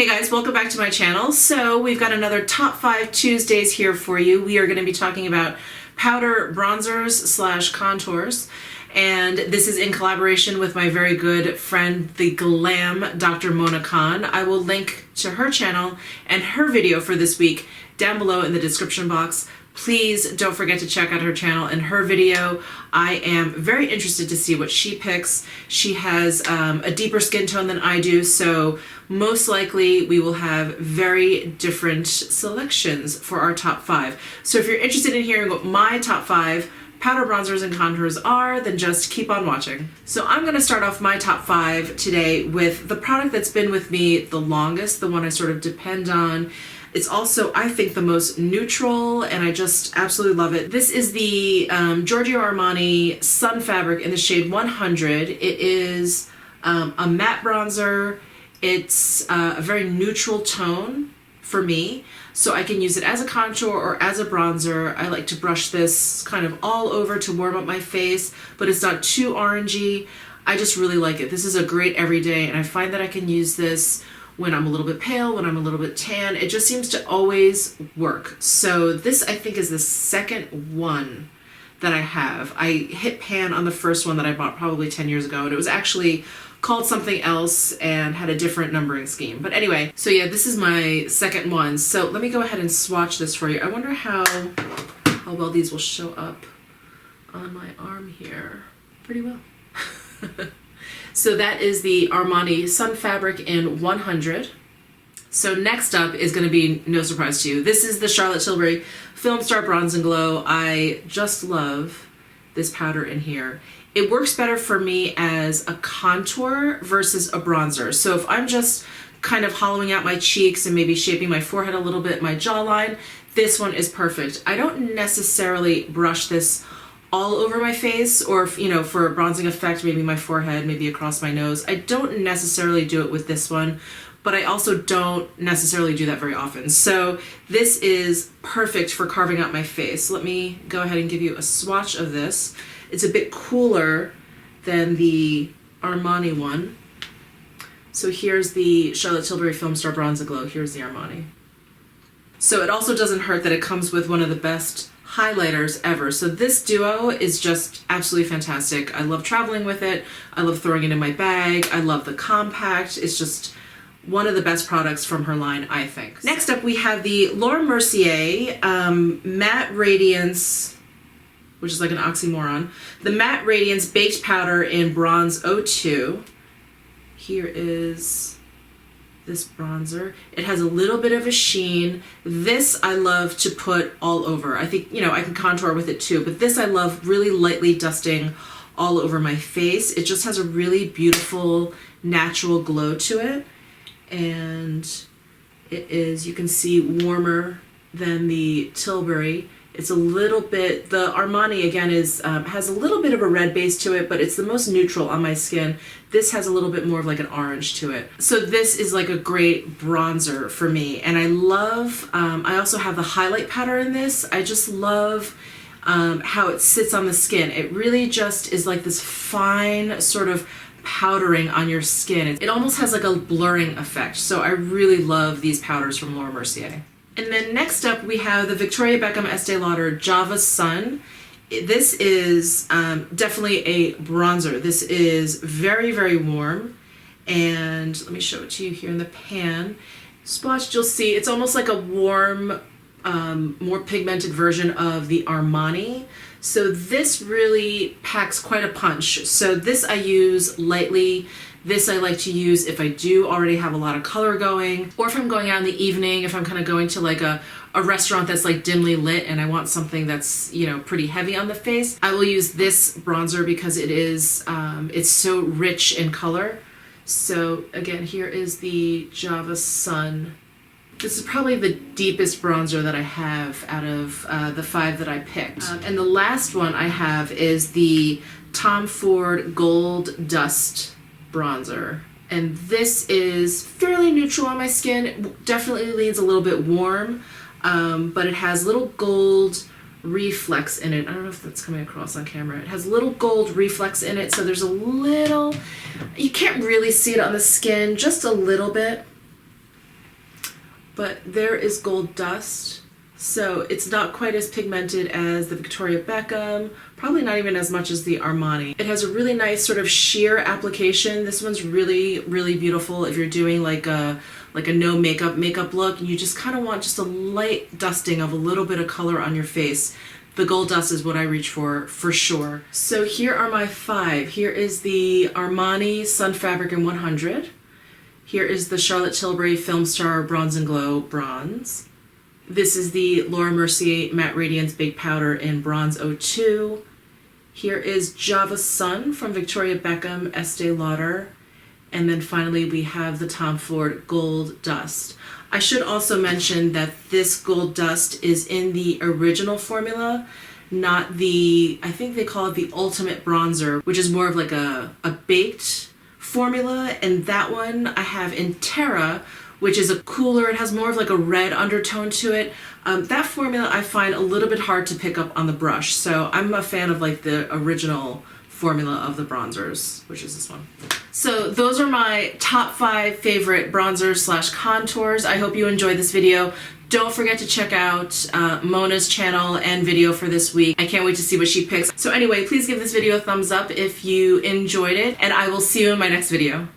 Hey guys, welcome back to my channel. So we've got another Top 5 Tuesdays here for you. We are going to be talking about powder bronzers slash contours. And this is in collaboration with my very good friend, the Glam Dr. Mona Khan. I will link to her channel and her video for this week down below in the description box. Please don't forget to check out her channel and her video. I am very interested to see what she picks. She has a deeper skin tone than I do, so most likely we will have very different selections for our top 5. So if you're interested in hearing what my top 5 powder bronzers and contours are, then just keep on watching. So I'm going to start off my top 5 today with the product that's been with me the longest, the one I sort of depend on. It's also, I think, the most neutral, and I just absolutely love it. This is the Giorgio Armani Sun Fabric in the shade 100. It is a matte bronzer. It's a very neutral tone for me, so I can use it as a contour or as a bronzer. I like to brush this kind of all over to warm up my face, but it's not too orangey. I just really like it. This is a great everyday, and I find that I can use this when I'm a little bit pale, when I'm a little bit tan. It just seems to always work. So this, I think, is the second one that I have. I hit pan on the first one that I bought probably 10 years ago, and it was actually called something else and had a different numbering scheme. But anyway, so yeah, this is my second one. So let me go ahead and swatch this for you. I wonder how well these will show up on my arm here. Pretty well. So that is the Armani Sun Fabric in 100. So next up is going to be no surprise to you. This is the Charlotte Tilbury Film Star Bronze and Glow. I just love this powder in here. It works better for me as a contour versus a bronzer. So if I'm just kind of hollowing out my cheeks and maybe shaping my forehead a little bit, my jawline, this one is perfect. I don't necessarily brush this all over my face, or, you know, for a bronzing effect, maybe my forehead, maybe across my nose. I don't necessarily do it with this one, but I also don't necessarily do that very often. So this is perfect for carving out my face. Let me go ahead and give you a swatch of this. It's a bit cooler than the Armani one. So here's the Charlotte Tilbury Film Star Bronze and Glow. Here's the Armani. So it also doesn't hurt that it comes with one of the best highlighters ever. So this duo is just absolutely fantastic. I love traveling with it. I love throwing it in my bag. I love the compact. It's just one of the best products from her line, I think. Next up, we have the Laura Mercier Matte Radiance, which is like an oxymoron. The Matte Radiance Baked Powder in Bronze 02. Here is this bronzer. It has a little bit of a sheen. This I love to put all over. I think, you know, I can contour with it too, but this I love really lightly dusting all over my face. It just has a really beautiful natural glow to it, and it is, you can see, warmer than the Tilbury. It's a little bit, the Armani again is has a little bit of a red base to it, but it's the most neutral on my skin. This has a little bit more of like an orange to it. So this is like a great bronzer for me. And I love, I also have the highlight powder in this. I just love how it sits on the skin. It really just is like this fine sort of powdering on your skin. It almost has like a blurring effect. So I really love these powders from Laura Mercier. And then next up we have the Victoria Beckham Estee Lauder Java Sun. This is definitely a bronzer. This is very, very warm. And let me show it to you here in the pan. Swatched, you'll see it's almost like a warm, more pigmented version of the Armani. So this really packs quite a punch. So this I use lightly. This I like to use if I do already have a lot of color going, or if I'm going out in the evening, if I'm kind of going to like a restaurant that's like dimly lit and I want something that's, you know, pretty heavy on the face. I will use this bronzer because it is, it's so rich in color. So again, here is the Java Sun. This is probably the deepest bronzer that I have out of the 5 that I picked. And the last one I have is the Tom Ford Gold Dust bronzer, and this is fairly neutral on my skin. It definitely leans a little bit warm, but it has little gold reflex in it. I don't know if that's coming across on camera. It has little gold reflex in it, so there's a little, you can't really see it on the skin, just a little bit, but there is Gold Dust. So it's not quite as pigmented as the Victoria Beckham, probably not even as much as the Armani. It has a really nice sort of sheer application. This one's really, really beautiful if you're doing like a no makeup look and you just kind of want just a light dusting of a little bit of color on your face. The Gold Dust is what I reach for sure. So here are my 5. Here is the Armani Sun Fabric in 100. Here is the Charlotte Tilbury Film Star Bronze and Glow Bronze. This is the Laura Mercier Matte Radiance Baked Powder in Bronze 02. Here is Java Sun from Victoria Beckham Estee Lauder. And then finally we have the Tom Ford Gold Dust. I should also mention that this Gold Dust is in the original formula, not the, I think they call it the Ultimate Bronzer, which is more of like a baked formula. And that one I have in Terra, which is a cooler, it has more of like a red undertone to it. That formula I find a little bit hard to pick up on the brush, so I'm a fan of like the original formula of the bronzers, which is this one. So those are my top 5 favorite bronzers slash contours. I hope you enjoyed this video. Don't forget to check out Mona's channel and video for this week. I can't wait to see what she picks. So anyway, please give this video a thumbs up if you enjoyed it, and I will see you in my next video.